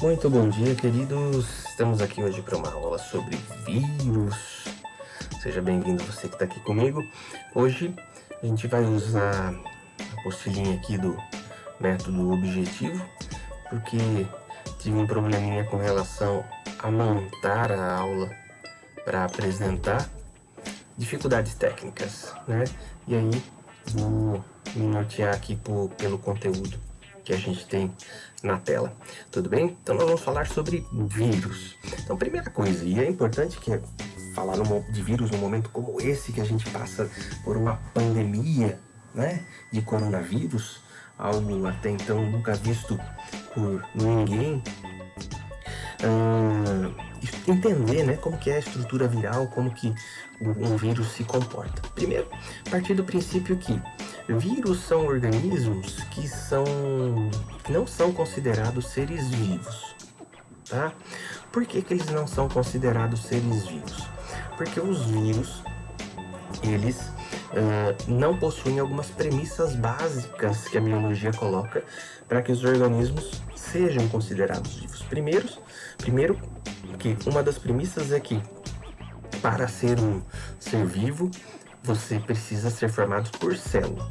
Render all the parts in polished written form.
Muito bom dia, queridos. Estamos aqui hoje para uma aula sobre vírus. Seja bem-vindo você que está aqui comigo. Hoje a gente vai usar a apostilinha aqui do método objetivo, porque tive um probleminha com relação a montar a aula para apresentar dificuldades técnicas, né? E aí vou me nortear aqui pelo conteúdo que a gente tem na tela, tudo bem? Então nós vamos falar sobre vírus. Então, primeira coisa, e é importante que falar de vírus num momento como esse, que a gente passa por uma pandemia, né, de coronavírus, algo até então nunca visto por ninguém. Entender, né, como que é a estrutura viral, como que um vírus se comporta. Primeiro, partir do princípio que vírus são organismos que não são considerados seres vivos, tá? Por que que eles não são considerados seres vivos? Porque os vírus, eles não possuem algumas premissas básicas que a biologia coloca para que os organismos sejam considerados vivos. Primeiro que uma das premissas é que para ser um ser vivo, você precisa ser formado por célula,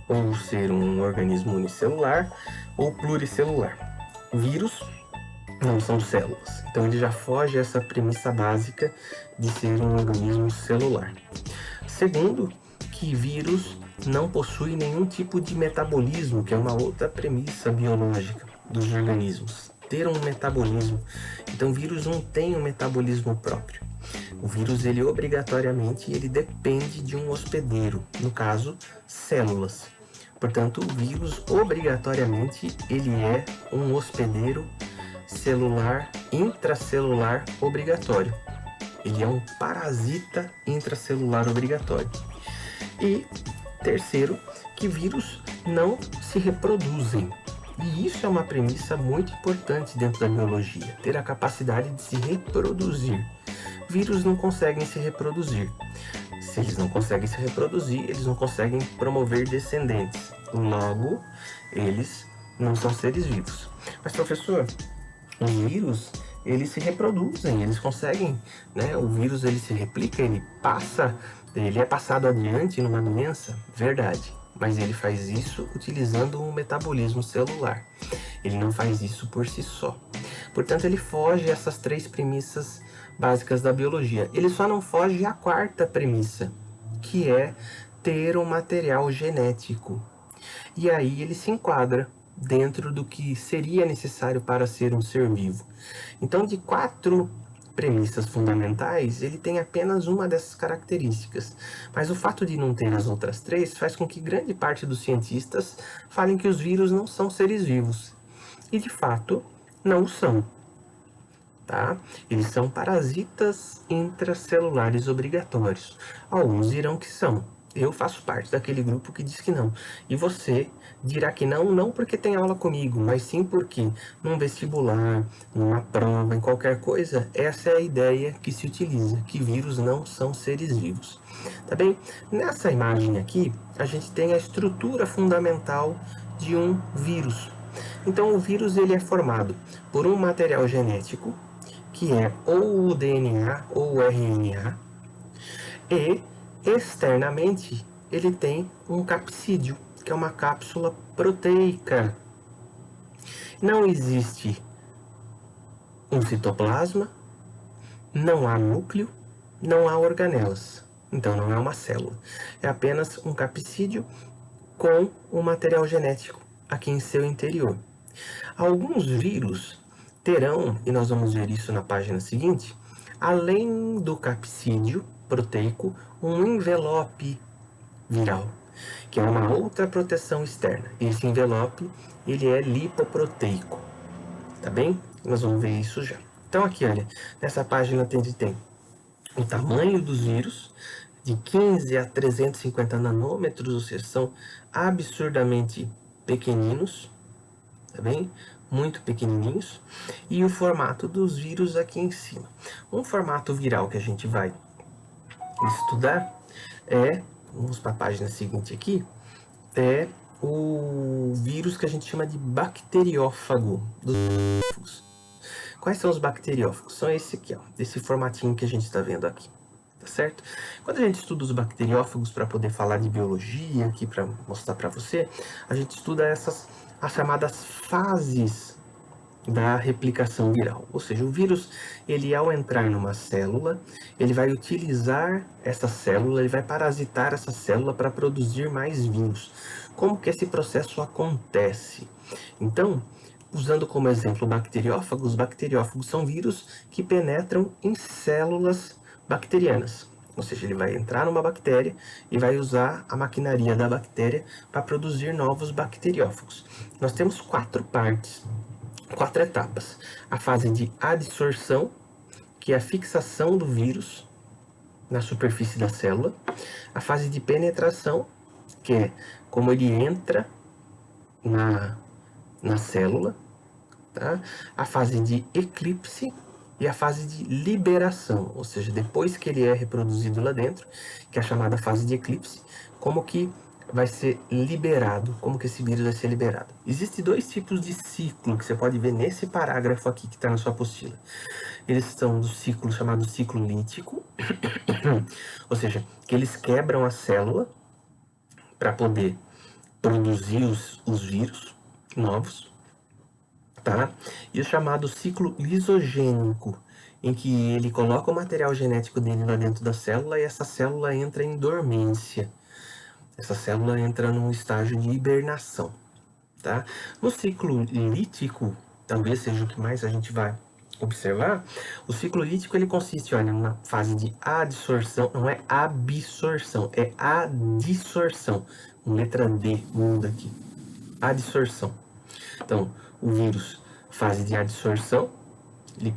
ou ser um organismo unicelular ou pluricelular. Vírus não são células, então ele já foge essa premissa básica de ser um organismo celular. Segundo, que vírus não possui nenhum tipo de metabolismo, que é uma outra premissa biológica dos organismos, ter um metabolismo. Então o vírus não tem um metabolismo próprio. O vírus, ele obrigatoriamente, ele depende de um hospedeiro, no caso, células. Portanto, o vírus, obrigatoriamente, ele é um hospedeiro celular, intracelular obrigatório. Ele é um parasita intracelular obrigatório. E terceiro, que vírus não se reproduzem. E isso é uma premissa muito importante dentro da biologia, ter a capacidade de se reproduzir. Vírus não conseguem se reproduzir. Se eles não conseguem se reproduzir, eles não conseguem promover descendentes. Logo, eles não são seres vivos. Mas, professor, os vírus, eles se reproduzem, eles conseguem, né? O vírus, ele se replica, ele é passado adiante numa doença, verdade. Mas ele faz isso utilizando um metabolismo celular. Ele não faz isso por si só. Portanto, ele foge essas três premissas básicas da biologia. Ele só não foge à quarta premissa, que é ter um material genético. E aí ele se enquadra dentro do que seria necessário para ser um ser vivo. Então, de quatro premissas fundamentais, ele tem apenas uma dessas características. Mas o fato de não ter as outras três faz com que grande parte dos cientistas falem que os vírus não são seres vivos. E, de fato, não são. Tá? Eles são parasitas intracelulares obrigatórios. Alguns dirão que são. Eu faço parte daquele grupo que diz que não. E você dirá que não porque tem aula comigo, mas sim porque num vestibular, numa prova, em qualquer coisa, essa é a ideia que se utiliza, que vírus não são seres vivos. Tá bem? Nessa imagem aqui, a gente tem a estrutura fundamental de um vírus. Então, o vírus, ele é formado por um material genético, que é ou o DNA ou o RNA, e externamente ele tem um capsídeo, que é uma cápsula proteica. Não existe um citoplasma, não há núcleo, não há organelas, então não é uma célula. É apenas um capsídeo com um material genético aqui em seu interior. Alguns vírus terão, e nós vamos ver isso na página seguinte, além do capsídeo proteico, um envelope viral, que é uma outra proteção externa. Esse envelope, ele é lipoproteico, tá bem? Nós vamos ver isso já. Então aqui, olha, nessa página tem o tamanho dos vírus, de 15 a 350 nanômetros, ou seja, são absurdamente pequeninos, tá bem? Muito pequenininhos, e o formato dos vírus aqui em cima. Um formato viral que a gente vai estudar vamos para a página seguinte aqui, é o vírus que a gente chama de bacteriófago dos vírus. Quais são os bacteriófagos? São esse aqui, ó, desse formatinho que a gente está vendo aqui, tá certo? Quando a gente estuda os bacteriófagos para poder falar de biologia aqui, para mostrar para você, a gente estuda as chamadas fases da replicação viral. Ou seja, o vírus, ele ao entrar numa célula, ele vai utilizar essa célula, ele vai parasitar essa célula para produzir mais vírus. Como que esse processo acontece? Então, usando como exemplo bacteriófagos, os bacteriófagos são vírus que penetram em células bacterianas. Ou seja, ele vai entrar numa bactéria e vai usar a maquinaria da bactéria para produzir novos bacteriófagos. Nós temos 4 partes, 4 etapas. A fase de adsorção, que é a fixação do vírus na superfície da célula. A fase de penetração, que é como ele entra na célula. Tá? A fase de eclipse e a fase de liberação, ou seja, depois que ele é reproduzido lá dentro, que é a chamada fase de eclipse, como que vai ser liberado, como que esse vírus vai ser liberado. Existem 2 tipos de ciclo que você pode ver nesse parágrafo aqui que está na sua apostila. Eles são do ciclo chamado ciclo lítico, ou seja, que eles quebram a célula para poder produzir os vírus novos. Tá? E o chamado ciclo lisogênico, em que ele coloca o material genético dele lá dentro da célula e essa célula entra em dormência. Essa célula entra num estágio de hibernação. Tá? No ciclo lítico, talvez seja o que mais a gente vai observar, o ciclo lítico ele consiste, olha, numa fase de adsorção, não é absorção, é adsorção. Letra D, muda aqui. Adsorção. Então, o vírus, fase de adsorção, ele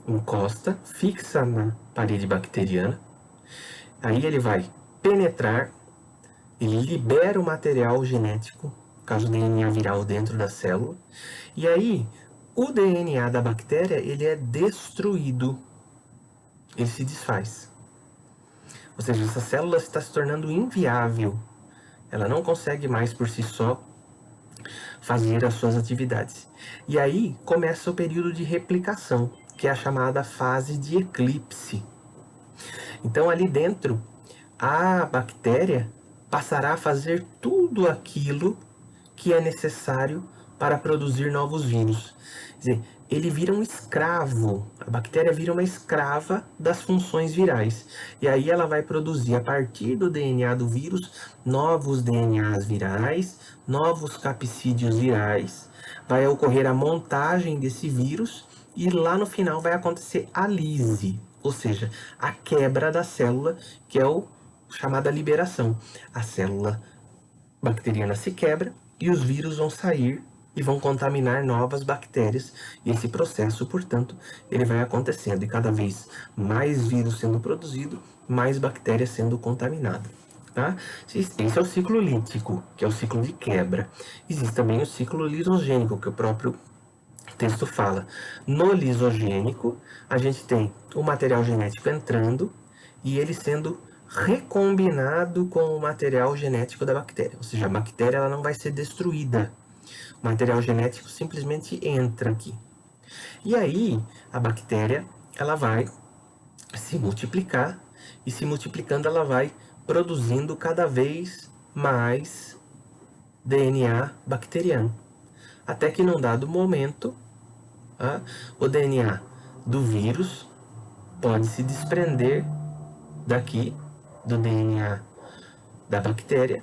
encosta, fixa na parede bacteriana, aí ele vai penetrar, ele libera o material genético, caso DNA viral dentro da célula, e aí o DNA da bactéria ele é destruído, ele se desfaz. Ou seja, essa célula está se tornando inviável, ela não consegue mais por si só fazer as suas atividades. E aí começa o período de replicação, que é a chamada fase de eclipse. Então ali dentro, a bactéria passará a fazer tudo aquilo que é necessário para produzir novos vírus. Quer dizer, ele vira um escravo, a bactéria vira uma escrava das funções virais. E aí ela vai produzir, a partir do DNA do vírus, novos DNAs virais, novos capsídeos virais. Vai ocorrer a montagem desse vírus e lá no final vai acontecer a lise, ou seja, a quebra da célula, que é o chamada liberação. A célula bacteriana se quebra e os vírus vão sair e vão contaminar novas bactérias. E esse processo, portanto, ele vai acontecendo. E cada vez mais vírus sendo produzido, mais bactérias sendo contaminadas. Tá? Esse é o ciclo lítico, que é o ciclo de quebra. Existe também o ciclo lisogênico, que o próprio texto fala. No lisogênico, a gente tem o material genético entrando e ele sendo recombinado com o material genético da bactéria. Ou seja, a bactéria ela não vai ser destruída. O material genético simplesmente entra aqui. E aí, a bactéria ela vai se multiplicar e se multiplicando ela vai produzindo cada vez mais DNA bacteriano. Até que num dado momento, o DNA do vírus pode se desprender daqui, do DNA da bactéria,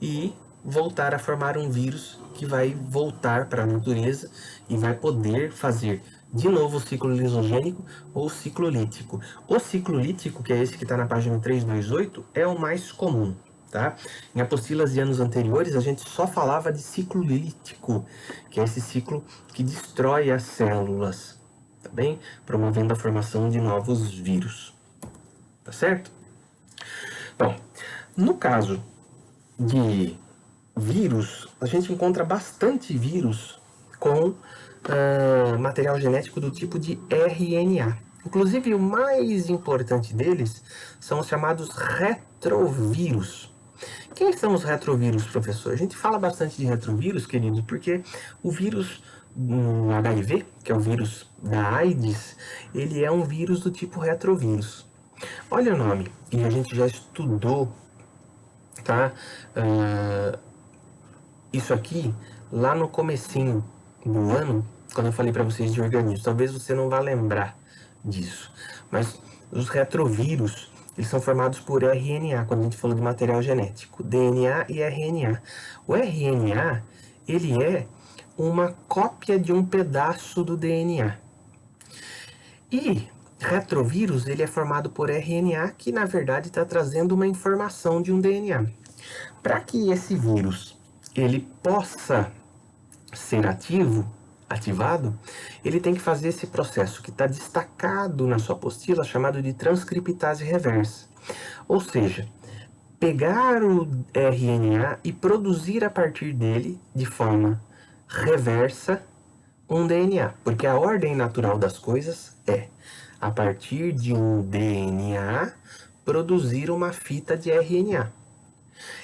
e voltar a formar um vírus que vai voltar para a natureza e vai poder fazer de novo o ciclo lisogênico ou o ciclo lítico. O ciclo lítico, que é esse que está na página 328, é o mais comum. Tá? Em apostilas de anos anteriores, a gente só falava de ciclo lítico, que é esse ciclo que destrói as células, tá bem? Promovendo a formação de novos vírus. Tá certo? Bom, no caso de vírus, a gente encontra bastante vírus com material genético do tipo de RNA. Inclusive, o mais importante deles são os chamados retrovírus. Quem são os retrovírus, professor? A gente fala bastante de retrovírus, querido, porque o vírus HIV, que é o vírus da AIDS, ele é um vírus do tipo retrovírus. Olha o nome, e a gente já estudou, tá? Isso aqui lá no comecinho do ano, quando eu falei para vocês de organismos. Talvez você não vá lembrar disso, mas os retrovírus, eles são formados por RNA, quando a gente falou de material genético, DNA e RNA. O RNA, ele é uma cópia de um pedaço do DNA. E retrovírus, ele é formado por RNA, que na verdade está trazendo uma informação de um DNA. Para que esse vírus ele possa ser ativado, ele tem que fazer esse processo que está destacado na sua apostila, chamado de transcriptase reversa. Ou seja, pegar o RNA e produzir a partir dele, de forma reversa, um DNA. Porque a ordem natural das coisas é, a partir de um DNA, produzir uma fita de RNA.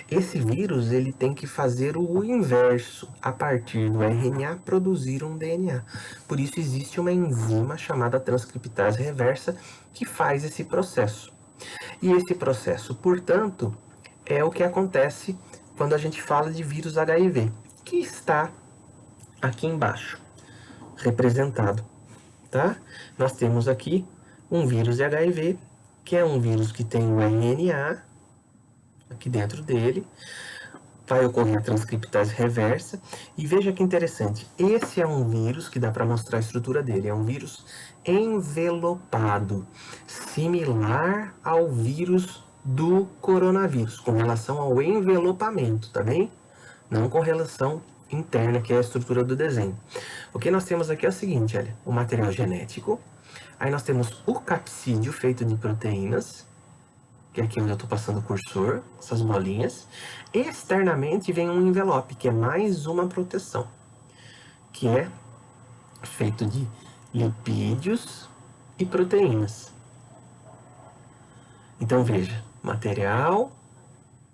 Esse vírus, ele tem que fazer o inverso, a partir do RNA produzir um DNA. Por isso existe uma enzima chamada transcriptase reversa que faz esse processo. E esse processo, portanto, é o que acontece quando a gente fala de vírus HIV, que está aqui embaixo, representado, tá? Nós temos aqui um vírus de HIV, que é um vírus que tem o RNA, aqui dentro dele, vai ocorrer a transcriptase reversa, e veja que interessante, esse é um vírus que dá para mostrar a estrutura dele, é um vírus envelopado, similar ao vírus do coronavírus, com relação ao envelopamento, tá bem? Não com relação interna, que é a estrutura do desenho. O que nós temos aqui é o seguinte, olha, o material genético, aí nós temos o capsídeo feito de proteínas, que é aqui onde eu estou passando o cursor, essas bolinhas. Externamente vem um envelope, que é mais uma proteção, que é feito de lipídios e proteínas. Então veja, material,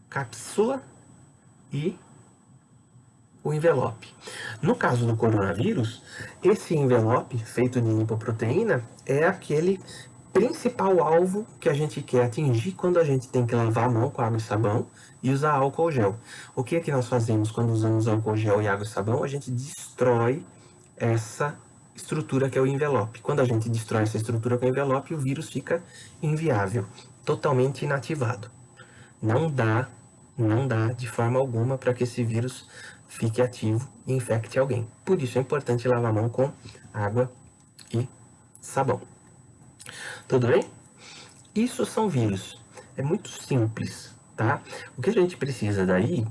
cápsula e o envelope. No caso do coronavírus, esse envelope feito de lipoproteína é aquele principal alvo que a gente quer atingir quando a gente tem que lavar a mão com água e sabão e usar álcool gel. O que é que nós fazemos quando usamos álcool gel e água e sabão? A gente destrói essa estrutura que é o envelope. Quando a gente destrói essa estrutura com o envelope, o vírus fica inviável, totalmente inativado. Não dá de forma alguma para que esse vírus fique ativo e infecte alguém. Por isso é importante lavar a mão com água e sabão. Tudo bem? Isso são vírus. É muito simples, tá? O que a gente precisa daí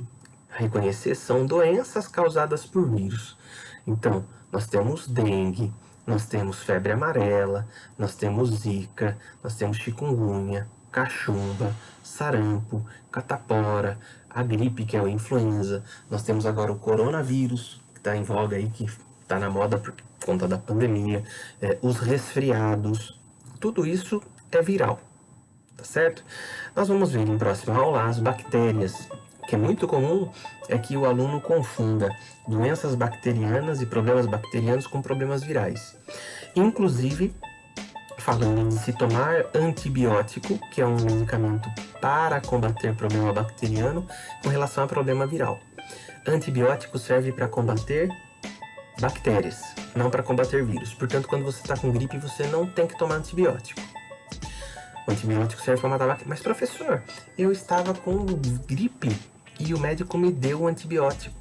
reconhecer são doenças causadas por vírus. Então, nós temos dengue, nós temos febre amarela, nós temos zika, nós temos chikungunya, cachumba, sarampo, catapora, a gripe, que é a influenza. Nós temos agora o coronavírus, que está em voga aí, que está na moda por conta da pandemia, os resfriados. Tudo isso é viral, tá certo? Nós vamos ver em próxima aula as bactérias, que é muito comum é que o aluno confunda doenças bacterianas e problemas bacterianos com problemas virais. Inclusive, falando de se tomar antibiótico, que é um medicamento para combater problema bacteriano com relação a problema viral. Antibiótico serve para combater bactérias, não para combater vírus. Portanto, quando você está com gripe, você não tem que tomar antibiótico. O antibiótico serve para matar bactérias. Mas, professor, eu estava com gripe e o médico me deu o antibiótico.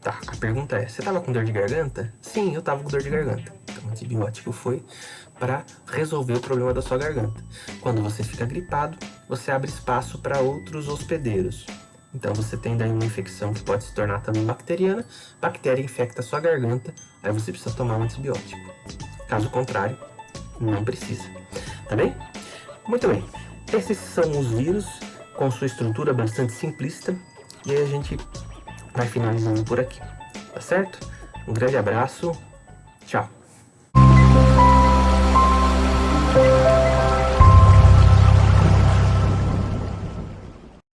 Tá, a pergunta é, você estava com dor de garganta? Sim, eu estava com dor de garganta. Então, o antibiótico foi para resolver o problema da sua garganta. Quando você fica gripado, você abre espaço para outros hospedeiros. Então você tem daí uma infecção que pode se tornar também bacteriana, bactéria infecta a sua garganta, aí você precisa tomar um antibiótico. Caso contrário, não precisa. Tá bem? Muito bem. Esses são os vírus com sua estrutura bastante simplista e aí a gente vai finalizando por aqui. Tá certo? Um grande abraço. Tchau.